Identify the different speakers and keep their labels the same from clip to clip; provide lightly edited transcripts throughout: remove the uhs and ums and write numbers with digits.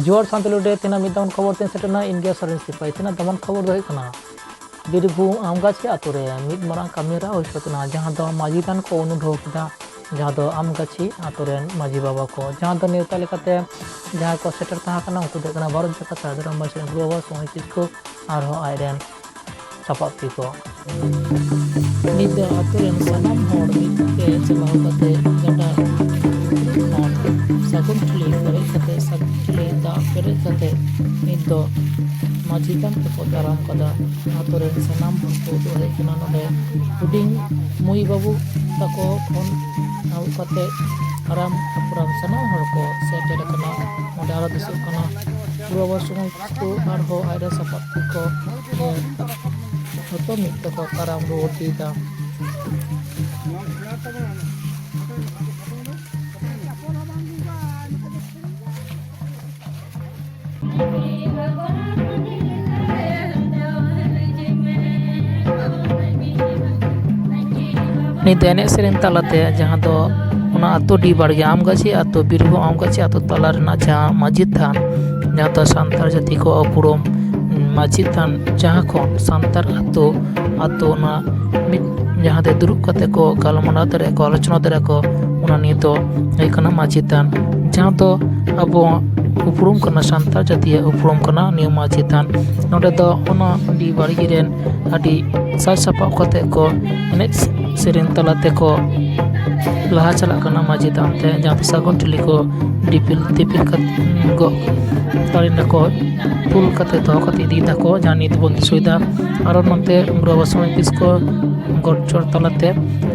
Speaker 1: जोर सानताली तेना मिदान खबर तेन सेटना इंडिया सरेन सिपाही तेना दमन खबर दो कना बीरभूम आमगाछी आतु रे मिद मारांग कामेरा होसतना जहां दो माजी दान को अनुरोध किया जहां दो आमगाछी आतु रे माजी बाबा को जहां दो नेवता लेकाते जहां को सेटर तहा कना उनको दे कना भारत जाकत साधारण बासिन ग्लोबल सोनी किसको आरो आयरन सपापी को निद दो आतु रे सनाम होड़ मिदते चलाव कते गडा सागुन ठुली करे कते सागुन ठुली दा करे कते निद दो माजिदान को दाराम कदा आतु रे सनाम होड़ को दो हे कना नोडे हुडिंग मुई बाबू ताको फोन आउ कते आराम अपराम सनाम होड़ को सेटेर कना नोडे आरो दिसु कना पूरा समय को आरो आयरा सपापी को तो मित को आराम रोटी दा नित एने सेरेन तालाते जहां दो उना आतो डी बाड़गे आमगाछी आतो बीरभूम आमगाछी आतो तला रेना जहां माजी थान जहां दो सांतार जाति को अपुरम माजी थान जहां को सांतार आतो ना मिद जहां दे दुरुब कते को गालमाराव दरे को आलोचना दरे को उना नि दो हे कना माजी थान जहां दो अबो उपरुम कना सांतार जाति उपरुम कना नियो माजी थान नोडे दो उना डी बाड़गे रेन आदि साज सपा कते को एने सेरेन तलाते को लहा चला कना माजी थान ते जहां सागुन ठुली को दिपिल गो तारिन को पुल कते तो कते दी दाको जहां नित बन सुविधा आरो नते ग्रोबल समय किसको गडचर तलाते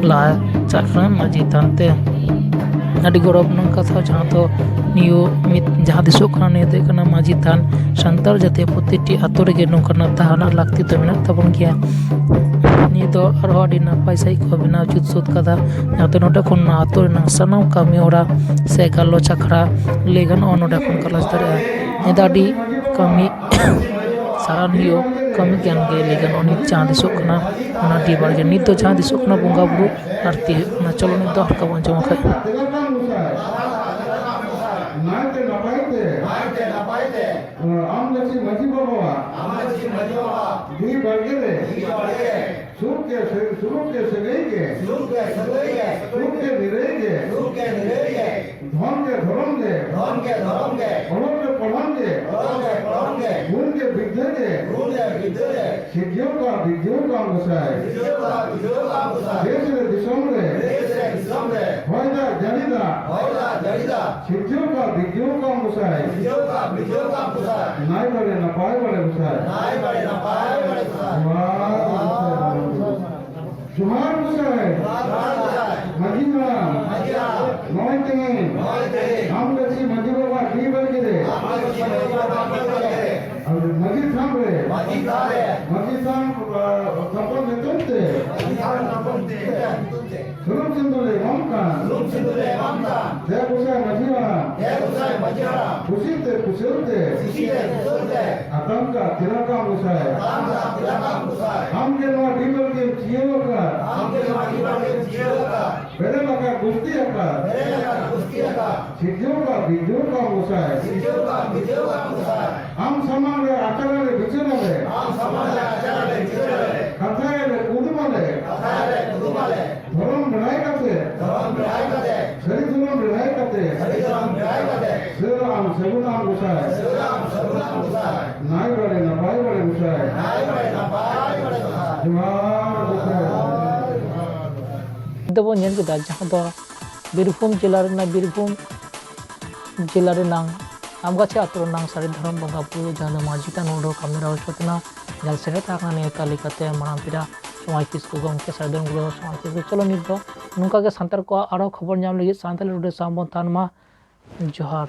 Speaker 1: लहा चला माजी थान ते आदि गौरव नंग कथा जहां तो नियो मित जहां दिसो कना नेते कना माजी थान सांतार जाते प्रतिटी आतो रेगे नोंकना ताहाना लाक्ति तो मेना तबन गया नि दो आरो आदि नापाय साइ को बिना जुत सुत कदा जाते नोटे खन आतो रेना सनाम कामी ओरा से गालो चखरा लेगन ओ नोटे खन कलास दरे नेदाडी कामी सारान हियो कमी ज्ञान गे लेगन ओनि जहां दिसो कना ओना डी बाड़गे नित दो जहां दिसो कना बंगा बुरु आरती ना चलो नित दो हरका बन जमा खाय
Speaker 2: आमगाछी माजी बाबा दी बाड़गे रे सुख के सगई के निरई के धन के धर्म के पढ़न के पढ़न के गुण के विद्या के सिद्धियों का गोसाई देश रे दिसम रे होयदा जड़ीदा सिद्धियों का विद्यों का गोसाई नाई बड़े नपाय बड़े गोसाई जुहार गोसाई मजीरा नौते आमगाछी माजी बाबा डी बाड़गे रे माजी थान रे माजी थान तपन नेतंते सुरुम सिंधुले मामका दे गोसाई मजीरा कुशिलते आतंका तिरका गोसाई हम के नो डीबल के जियो का बेरे लगा गुस्ती का सिद्धियों का विद्यों का गोसाई हम समान रे आचार्य रे विचार रे कथा रे कुदुमले धर्म बढ़ाई करते शरीर धर्म बढ़ाई करते श्रीराम सगुनाम गोसाई नाई बड़े नपाई बड़े गोसाई जुहार गोसाई
Speaker 1: दबो नेल के जहां दो बीरभूम जिला रे नांग आमगाछी आतो नांग सारी धर्म बंगा बुरु जहां माजी थान उडो कामेरा होसतना जल सेरे ताकने तालिकाते माराम पिरा समय किसको गमके साधन गुलो समय किसको चलो नित दो नुका के संतार को आरो खबर नाम लगी सांताली रोड सामबन थान मा जोहार।